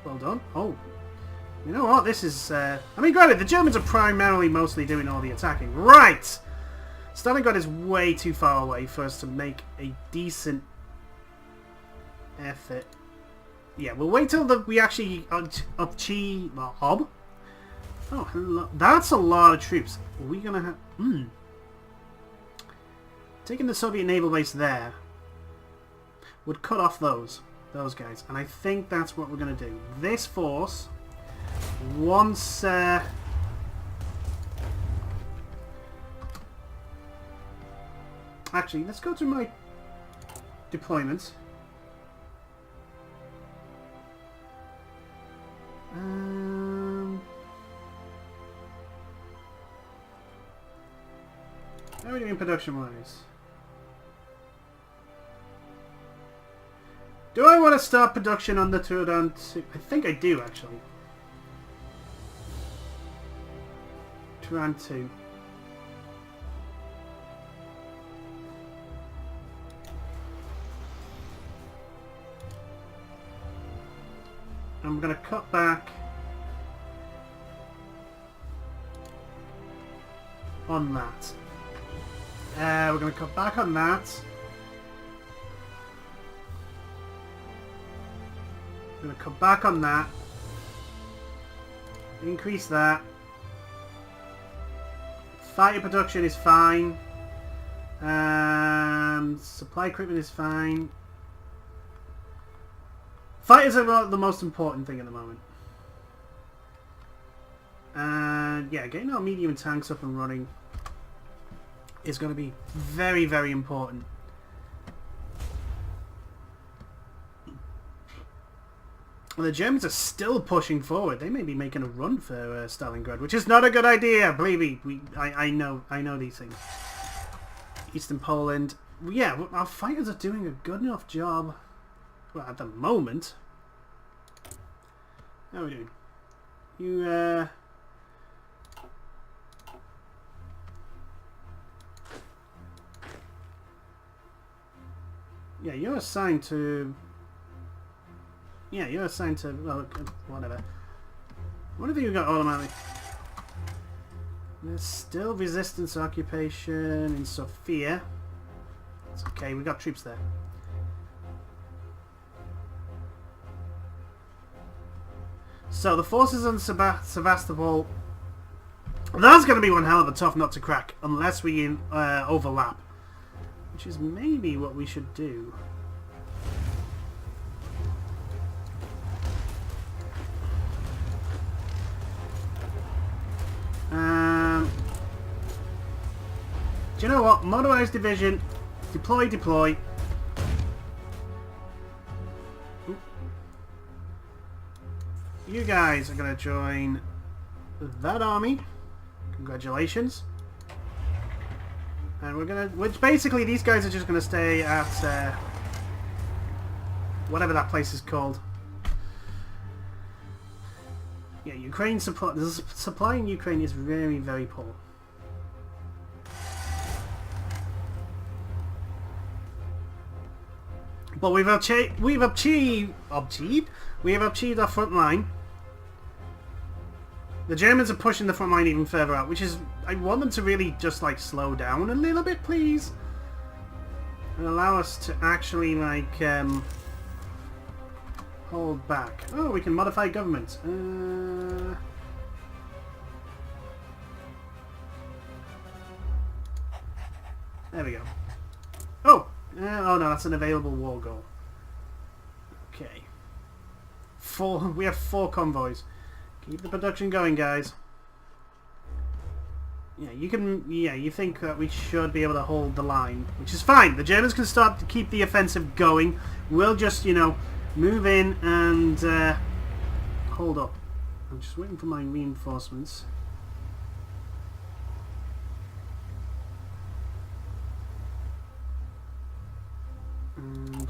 Well done. Oh. You know what? This is... I mean, granted, the Germans are primarily mostly doing all the attacking. Right! Stalingrad is way too far away for us to make a decent effort. Yeah, we'll wait till we actually achieve... Hob? Oh, hello. That's a lot of troops. Are we gonna have... Taking the Soviet naval base there would cut off those guys. And I think that's what we're gonna do. This force... Once actually, let's go to my deployments. How are we doing production wise? Do I want to start production on the Turan? I think I do actually. Turan 2. I'm going to cut back on that. We're going to cut back on that. We're going to cut back on that. Increase that. Fighter production is fine. Supply equipment is fine. Fighters are the most important thing at the moment. And yeah, getting our medium tanks up and running is going to be very, very important. Well, the Germans are still pushing forward. They may be making a run for Stalingrad, which is not a good idea. Believe me, I know these things. Eastern Poland. Yeah, our fighters are doing a good enough job. Well, at the moment. How are we doing? You, yeah, you're assigned to... Yeah, you're assigned to... Well, whatever. What have you got automatically? There's still resistance occupation in Sofia. It's okay, we got troops there. So the forces on Sevastopol, that's going to be one hell of a tough nut to crack unless we overlap, which is maybe what we should do. Do you know what? Motorized division, deploy. You guys are going to join that army. Congratulations. And we're going to... Which basically these guys are just going to stay at... whatever that place is called. Yeah, Ukraine supply... The supply in Ukraine is very, very poor. But we have achieved our front line. The Germans are pushing the front line even further out, which is... I want them to really just, like, slow down a little bit, please. And allow us to actually, like, hold back. Oh, we can modify government. There we go. Oh! Oh no, that's an available war goal. Okay. We have 4 convoys. Keep the production going, guys. Yeah, you can... Yeah, you think that we should be able to hold the line, which is fine. The Germans can start to keep the offensive going. We'll just, you know, move in and hold up. I'm just waiting for my reinforcements. And...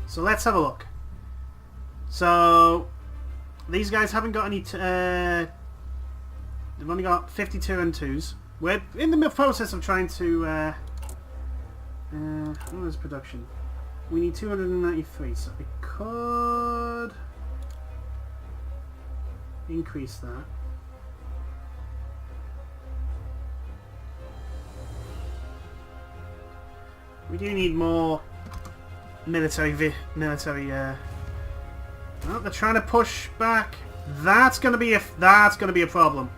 So let's have a look. So these guys haven't got any... they've only got 52 and 2s. We're in the process of trying to... what is production? We need 293, so I could increase that. We do need more military. Oh, they're trying to push back. That's gonna be a problem.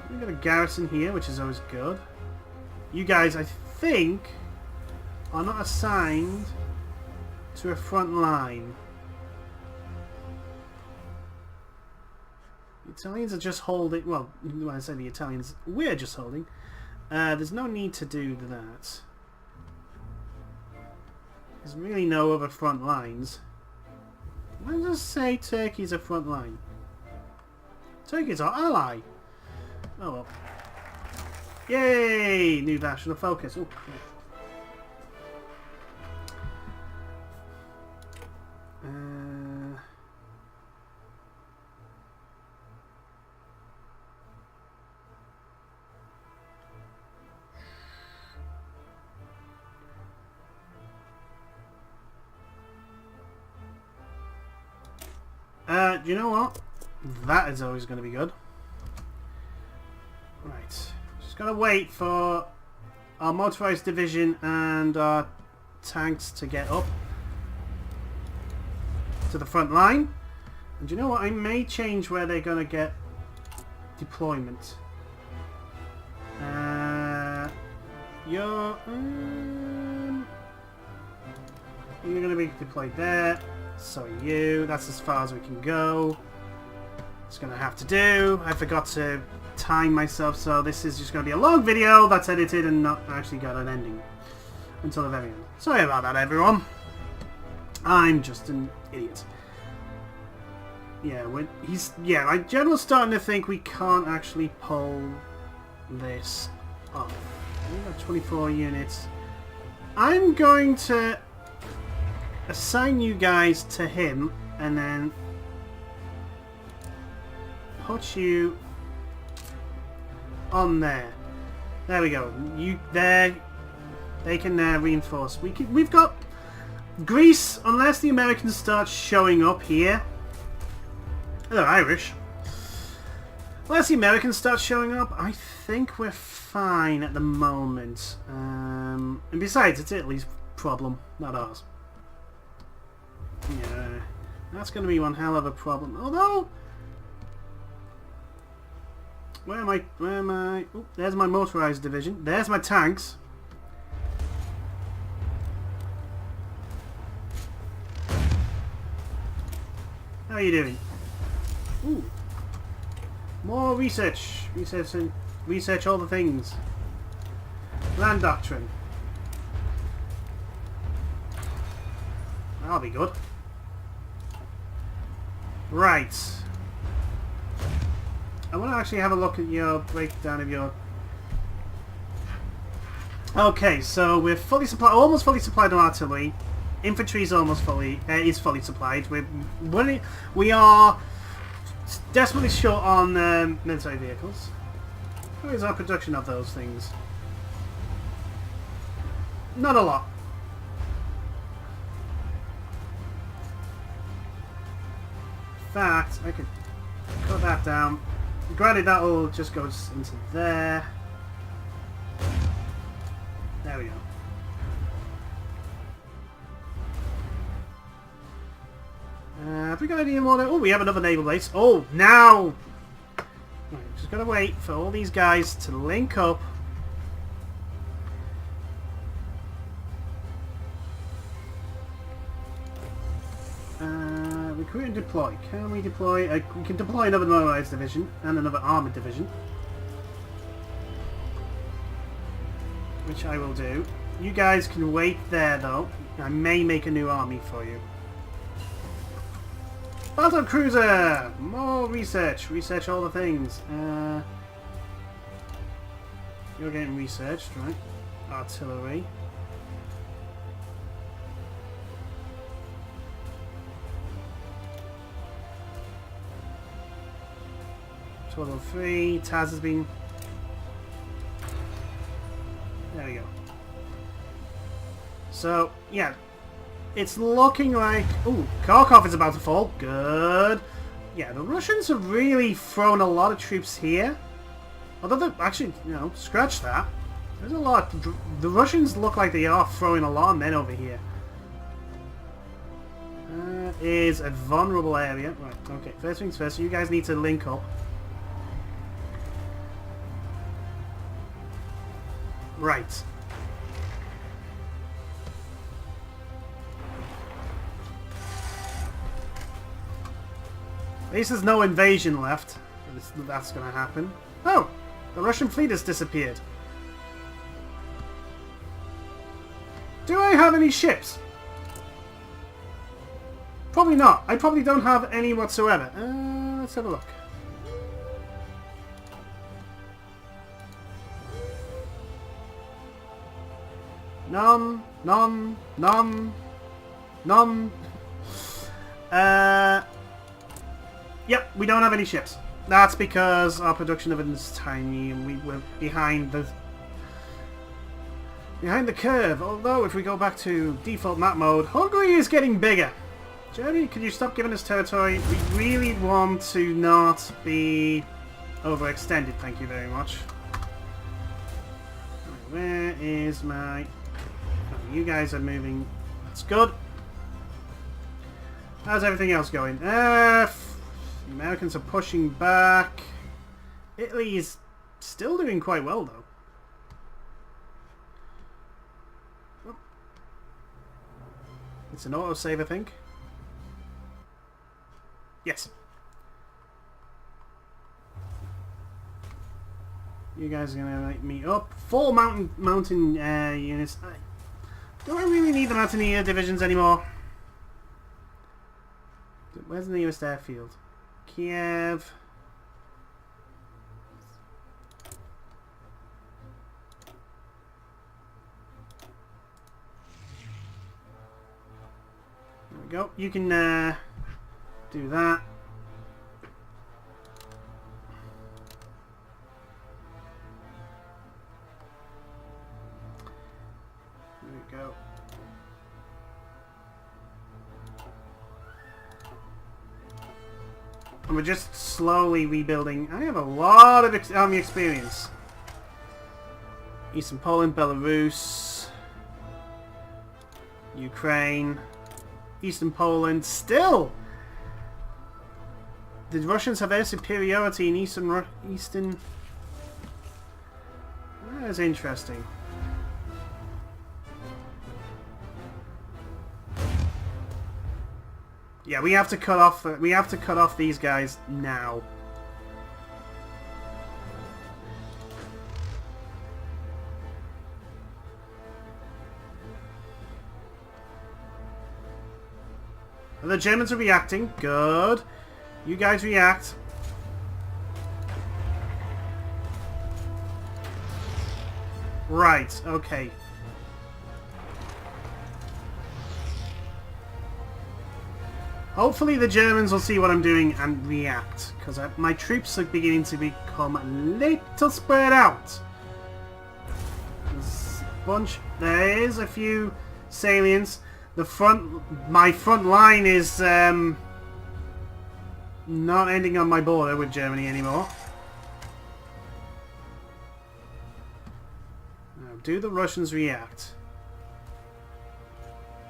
We've got a garrison here, which is always good. You guys, I think, are not assigned to a front line. The Italians are just holding. Well, when I say the Italians, we're just holding. There's no need to do that. There's really no other front lines. Let's just say Turkey's a front line. Turkey's our ally. Oh well. Yay! New national focus. Ooh, do you know what? That is always going to be good. Right. Just got to wait for our motorized division and our tanks to get up to the front line. And do you know what? I may change where they're going to get deployment. You're going to be deployed there. So are you. That's as far as we can go. It's going to have to do. I forgot to time myself, so this is just going to be a long video that's edited and not actually got an ending until the very end. Sorry about that, everyone. I'm just an idiot. Yeah, my general's starting to think we can't actually pull this off. We've got 24 units. I'm going to assign you guys to him and then put you on there. There we go. You there. They can reinforce. We've got Greece, unless the Americans start showing up here. They're Irish. Unless the Americans start showing up, I think we're fine at the moment. And besides, it's Italy's problem, not ours. Yeah, that's going to be one hell of a problem. Although, where am I? Oh, there's my motorized division. There's my tanks. How are you doing? Ooh. More research. Research all the things. Land doctrine. That'll be good. Right. I want to actually have a look at your breakdown of your... Okay, so we're fully supplied, almost fully supplied on artillery. Infantry is almost fully supplied. We are desperately short on military vehicles. How is our production of those things? Not a lot. In fact, I could cut that down. Granted, that will just go into there. There we go. Have we got any more? Oh, we have another naval base. Oh, now! Right, just gotta wait for all these guys to link up. Recruit and deploy. Can we deploy? We can deploy another motorized division and another armored division. Which I will do. You guys can wait there, though. I may make a new army for you. Battle cruiser! More research. Research all the things. You're getting researched, right? Artillery. 1203. Taz has been... There we go. So, yeah. It's looking like... Ooh, Kharkov is about to fall. Good. Yeah, the Russians have really thrown a lot of troops here. Although, actually, you know, scratch that. There's a lot. The Russians look like they are throwing a lot of men over here. Is a vulnerable area. Right, okay. First things first, you guys need to link up. Right. At least there's no invasion left. That's going to happen. Oh! The Russian fleet has disappeared. Do I have any ships? Probably not. I probably don't have any whatsoever. Let's have a look. None. Yep, we don't have any ships. That's because our production of it is tiny and we were behind the curve. Although, if we go back to default map mode, Hungary is getting bigger. Germany, could you stop giving us territory? We really want to not be overextended, thank you very much. Where is my... Oh, you guys are moving. That's good. How's everything else going? The Americans are pushing back. Italy is still doing quite well, though. Oh. It's an autosave, I think. Yes. You guys are gonna light me up. 4 mountain units. Do I really need the Mountaineer divisions anymore? Where's the nearest airfield? Kiev. There we go. You can do that. There we go. And we're just slowly rebuilding. I have a lot of army experience. Eastern Poland, Belarus, Ukraine, Eastern Poland. Still, the Russians have air superiority in Eastern. That is interesting. Yeah, we have to cut off. We have to cut off these guys now. The Germans are reacting. Good. You guys react. Right. Okay. Hopefully the Germans will see what I'm doing and react, because my troops are beginning to become a little spread out. There is a few salients. My front line is not ending on my border with Germany anymore. Now, do the Russians react?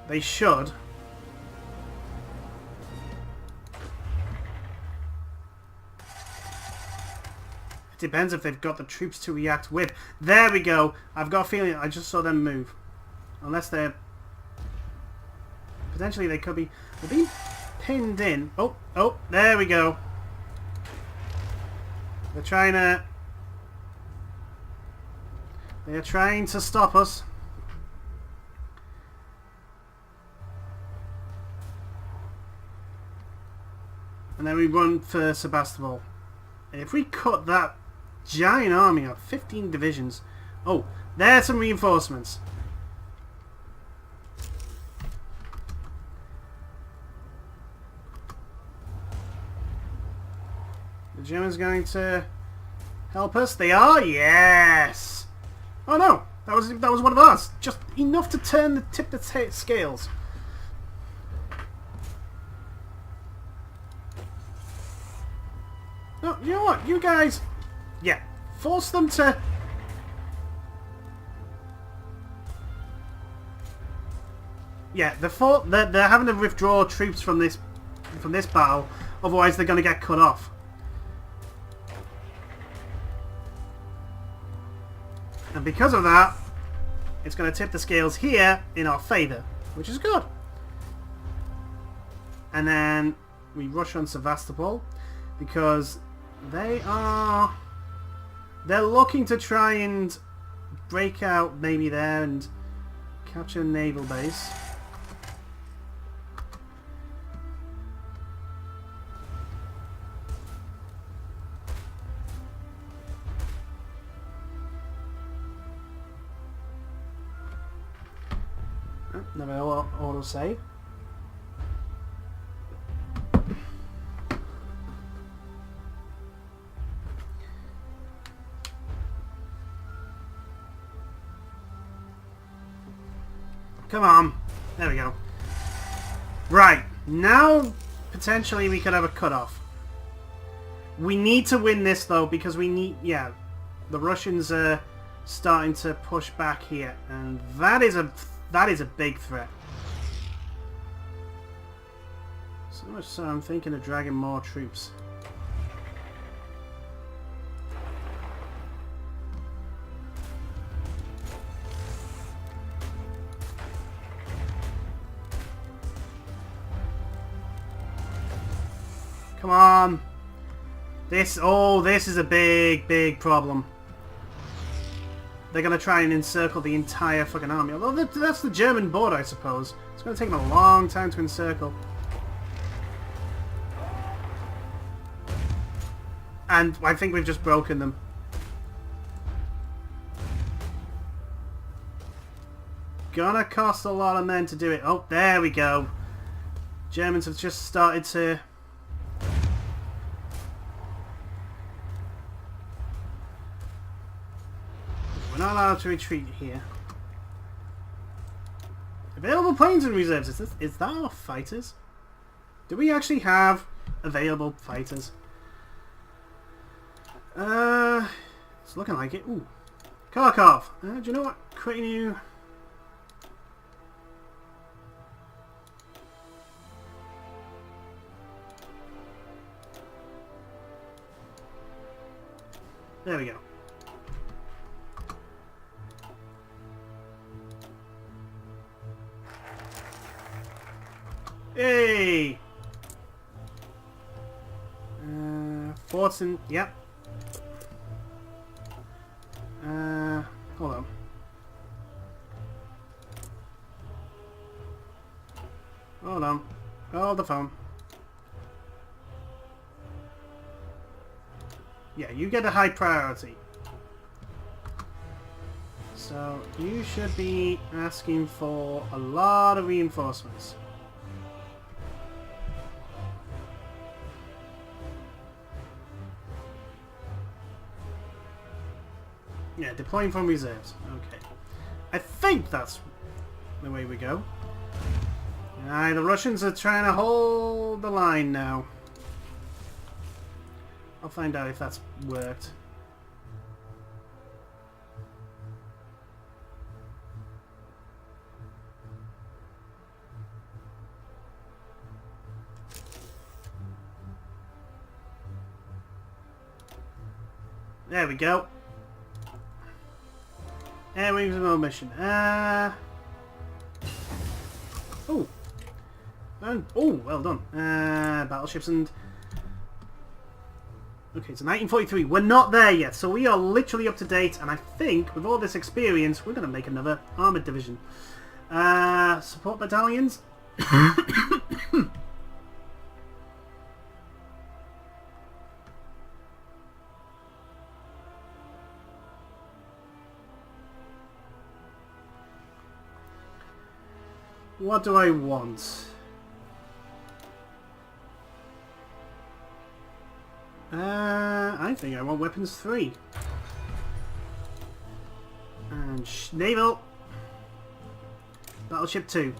They should. Depends if they've got the troops to react with. There we go. I've got a feeling I just saw them move. Unless they're... Potentially they could be... They're being pinned in. Oh, there we go. They're trying to... They're trying to stop us. And then we run for Sebastopol. If we cut that giant army of 15 divisions... Oh, there's some reinforcements. The Germans going to help us? They are? Yes! Oh no! That was one of ours! Just enough to tip the scales. No, you know what? You guys... Yeah. Force them to... Yeah, they're having to withdraw troops from this battle, otherwise they're going to get cut off. And because of that, it's going to tip the scales here in our favour, which is good. And then we rush on Sevastopol because they're looking to try and break out maybe there and capture a naval base. Never auto save. Come on. There we go. Right. Now, potentially we could have a cutoff. We need to win this, though, because we need... Yeah, the Russians are starting to push back here. And that is a big threat. So much so I'm thinking of dragging more troops. Come on. This is a big problem. They're going to try and encircle the entire fucking army. Although that's the German border, I suppose. It's going to take them a long time to encircle. And I think we've just broken them. Gonna cost a lot of men to do it. Oh, there we go. Germans have just started to... We're not allowed to retreat here. Available planes and reserves. Is that our fighters? Do we actually have available fighters? It's looking like it. Ooh. Kharkov. Do you know what? Creating you... There we go. Hey! Forts in... Yep. Hold on. Hold on. Hold the phone. Yeah, you get a high priority. So, you should be asking for a lot of reinforcements. Yeah, deploying from reserves. Okay. I think that's the way we go. The Russians are trying to hold the line now. I'll find out if that's worked. There we go. And we have a mission. Oh. Oh, well done. Battleships and... Okay, so 1943. We're not there yet, so we are literally up to date, and I think, with all this experience, we're going to make another armoured division. Support battalions. What do I want? my thing. I want weapons 3. And naval. Battleship 2.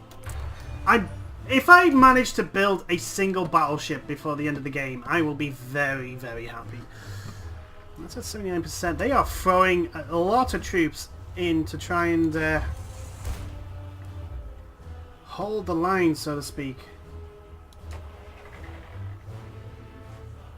If I manage to build a single battleship before the end of the game, I will be very, very happy. That's at 79%. They are throwing a lot of troops in to try and hold the line, so to speak.